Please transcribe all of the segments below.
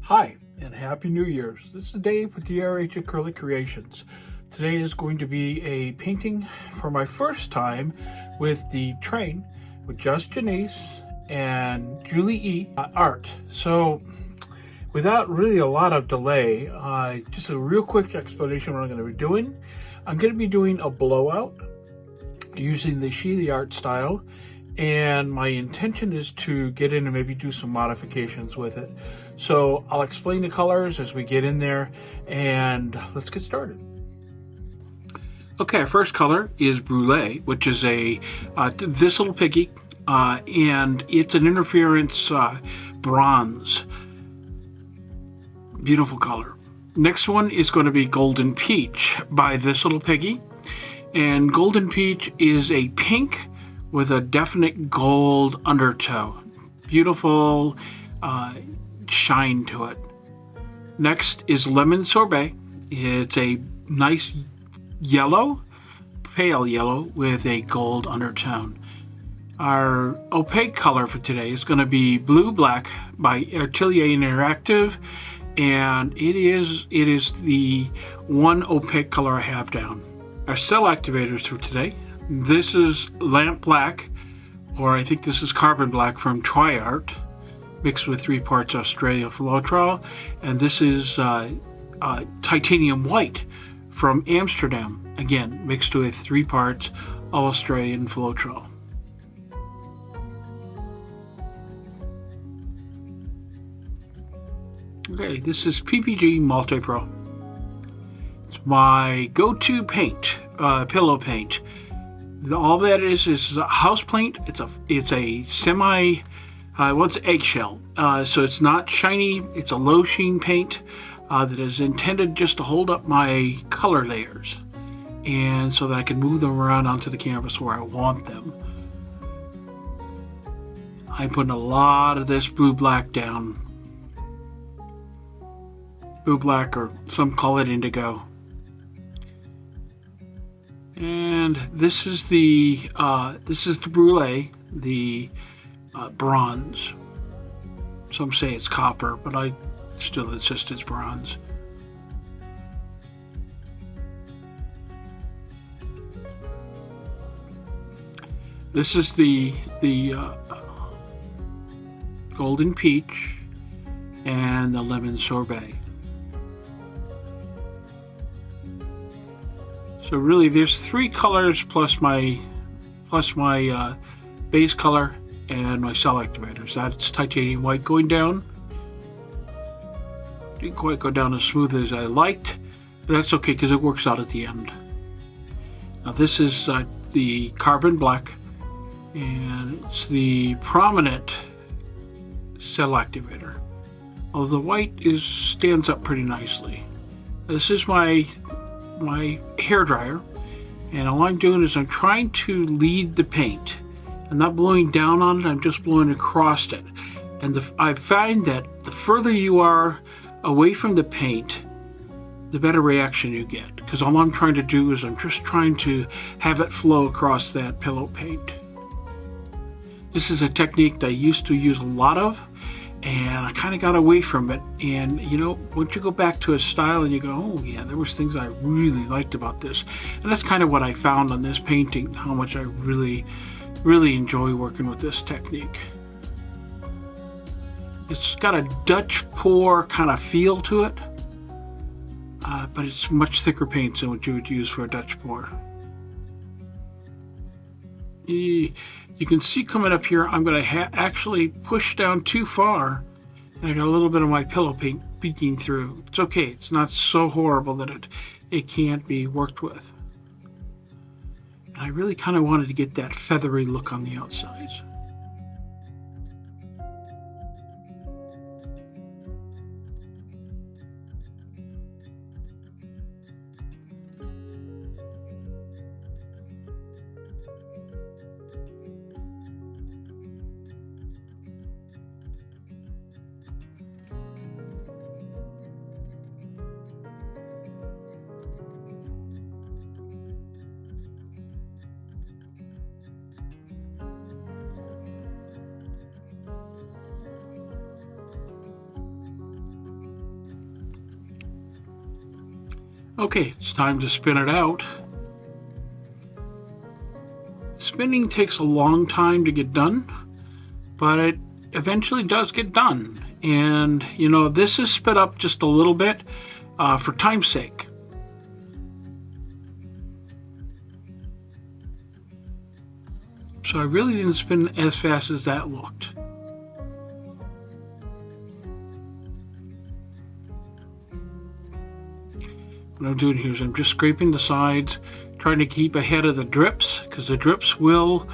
Hi, and Happy New Year's. This is Dave with DRH Acrylic Creations. Today is going to be a painting for my first time with the train with just Janese and Julie E. art. So without really a lot of delay, just a real quick explanation of what I'm going to be doing. I'm going to be doing a blowout using the sheleeartstyle, and my intention is to get in and maybe do some modifications with it. So I'll explain the colors as we get in there, and let's get started. Okay, our first color is Brûlée, which is this little piggy, and it's an interference bronze. Beautiful color. Next one is going to be Golden Peach by this little piggy, and Golden Peach is a pink with a definite gold undertow. Beautiful shine to it. Next is Lemon Sorbet. It's a nice yellow, pale yellow with a gold undertone. Our opaque color for today is going to be Blue Black by Atelier Interactive, and it is the one opaque color I have down. Our cell activators for today, this is Lamp Black, or I think this is Carbon Black from Triart, mixed with 3 parts AU Floetrol, and this is Titanium White from Amsterdam, again mixed with 3 parts Australian Floetrol. Okay, this is PPG MULTI-PRO. It's my go-to paint, pillow paint. All that is a house paint. It's a semi, what's eggshell. So it's not shiny. It's a low sheen paint that is intended just to hold up my color layers, and so that I can move them around onto the canvas where I want them. I'm putting a lot of this blue black down. Blue black, or some call it indigo. And this is the Brûlée, the bronze. Some say it's copper, but I still insist it's bronze. This is the Golden Peach and the Lemon Sorbet. So really there's 3 colors plus my base color and my cell activators. That's Titanium White going down. Didn't quite go down as smooth as I liked, but that's okay because it works out at the end. Now this is the Carbon Black, and it's the prominent cell activator. Although the white stands up pretty nicely. This is my hair dryer, and all I'm doing is I'm trying to lead the paint. I'm not blowing down on it, I'm just blowing across it. And I find that the further you are away from the paint, the better reaction you get, because all I'm trying to do is I'm just trying to have it flow across that pillow paint. This is a technique that I used to use a lot of, and I kind of got away from it. And you know, once you go back to a style and you go, oh yeah, there was things I really liked about this. And that's kind of what I found on this painting, how much I really enjoy working with this technique. It's got a Dutch pour kind of feel to it, but it's much thicker paints than what you would use for a Dutch pour. You can see coming up here, I'm going to actually push down too far, and I got a little bit of my pillow paint peeking through. It's okay, it's not so horrible that it can't be worked with. And I really kind of wanted to get that feathery look on the outsides. Okay, it's time to spin it out. Spinning takes a long time to get done, but it eventually does get done. And you know, this is sped up just a little bit for time's sake. So I really didn't spin as fast as that looked. What I'm doing here is I'm just scraping the sides, trying to keep ahead of the drips, because the drips will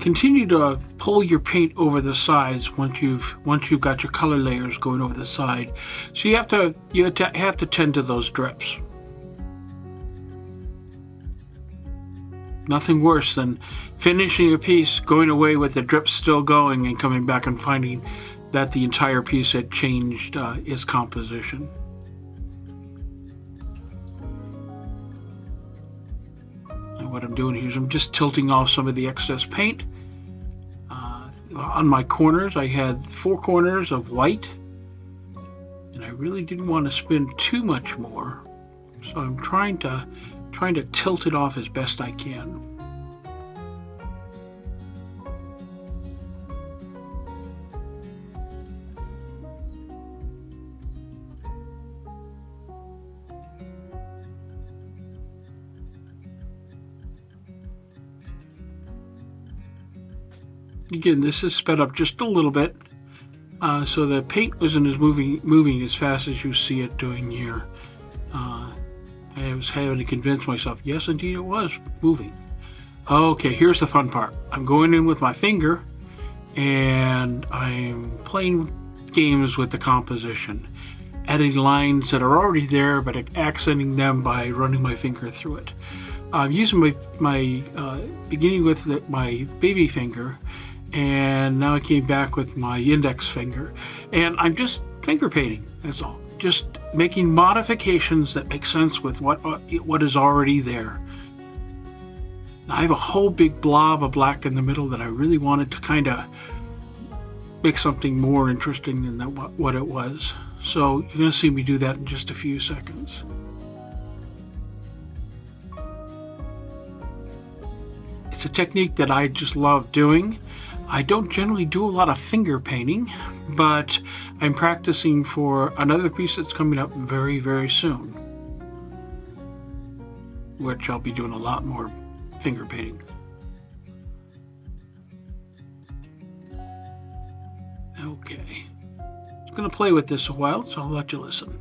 continue to pull your paint over the sides once you've got your color layers going over the side. So you have to tend to those drips. Nothing worse than finishing a piece, going away with the drips still going, and coming back and finding that the entire piece had changed its composition. What I'm doing here is I'm just tilting off some of the excess paint. On my corners, I had 4 corners of white, and I really didn't want to spin too much more, so I'm trying to tilt it off as best I can. Again, this is sped up just a little bit, so the paint wasn't as moving as fast as you see it doing here. I was having to convince myself, yes, indeed, it was moving. Okay, here's the fun part. I'm going in with my finger, and I'm playing games with the composition, adding lines that are already there, but accenting them by running my finger through it. I'm using beginning with my baby finger, and now I came back with my index finger, and I'm just finger painting, that's all. Just making modifications that make sense with what is already there. Now, I have a whole big blob of black in the middle that I really wanted to kind of make something more interesting than what it was. So you're going to see me do that in just a few seconds. It's a technique that I just love doing. I don't generally do a lot of finger painting, but I'm practicing for another piece that's coming up very, very soon, which I'll be doing a lot more finger painting. Okay, I'm going to play with this a while, so I'll let you listen.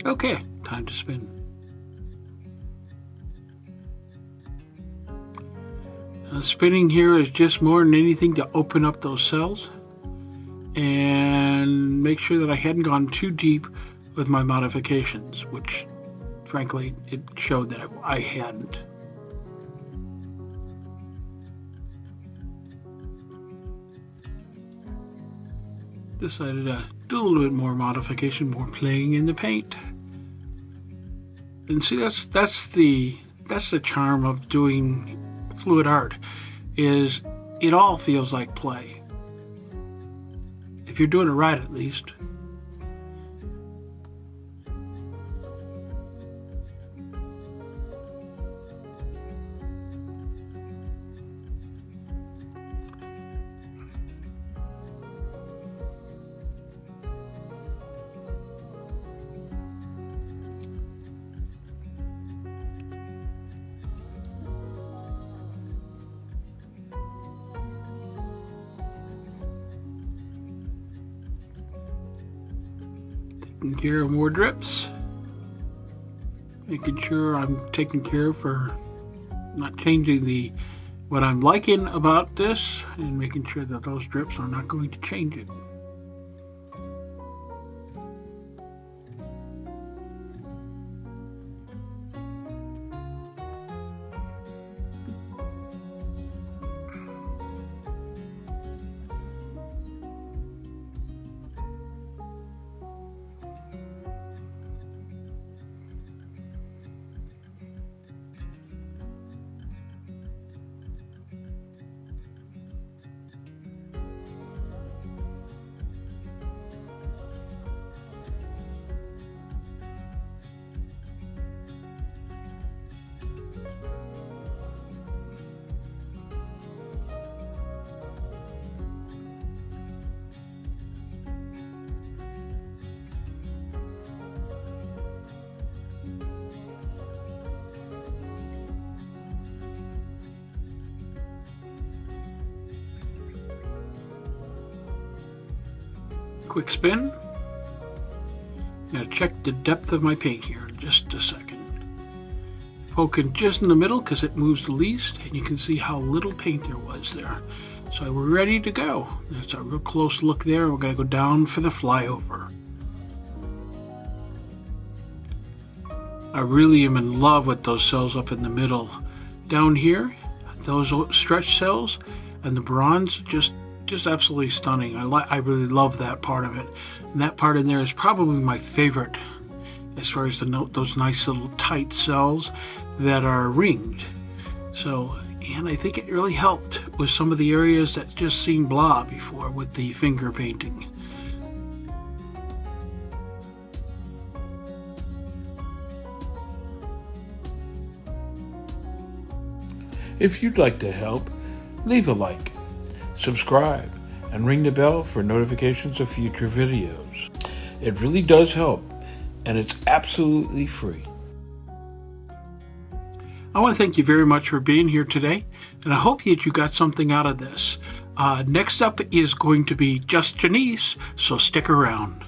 Okay, time to spin. Spinning here is just more than anything to open up those cells and make sure that I hadn't gone too deep with my modifications, which frankly it showed that I hadn't. Decided to do a little bit more modification, more playing in the paint. And see, that's the charm of doing fluid art, is it all feels like play. If you're doing it right, at least. Taking care of more drips, making sure I'm taking care for not changing what I'm liking about this, and making sure that those drips are not going to change it. Quick spin. Now check the depth of my paint here in just a second. Poking just in the middle because it moves the least, and you can see how little paint there was there. So we're ready to go. That's a real close look there. We're going to go down for the flyover. I really am in love with those cells up in the middle. Down here, those stretch cells and the bronze, just absolutely stunning. I really love that part of it. And that part in there is probably my favorite as far as those nice little tight cells that are ringed. So, and I think it really helped with some of the areas that just seemed blah before with the finger painting. If you'd like to help, leave a like, subscribe, and ring the bell for notifications of future videos. It really does help, and it's absolutely free. I want to thank you very much for being here today, and I hope that you got something out of this. Next up is going to be just Janese, so stick around.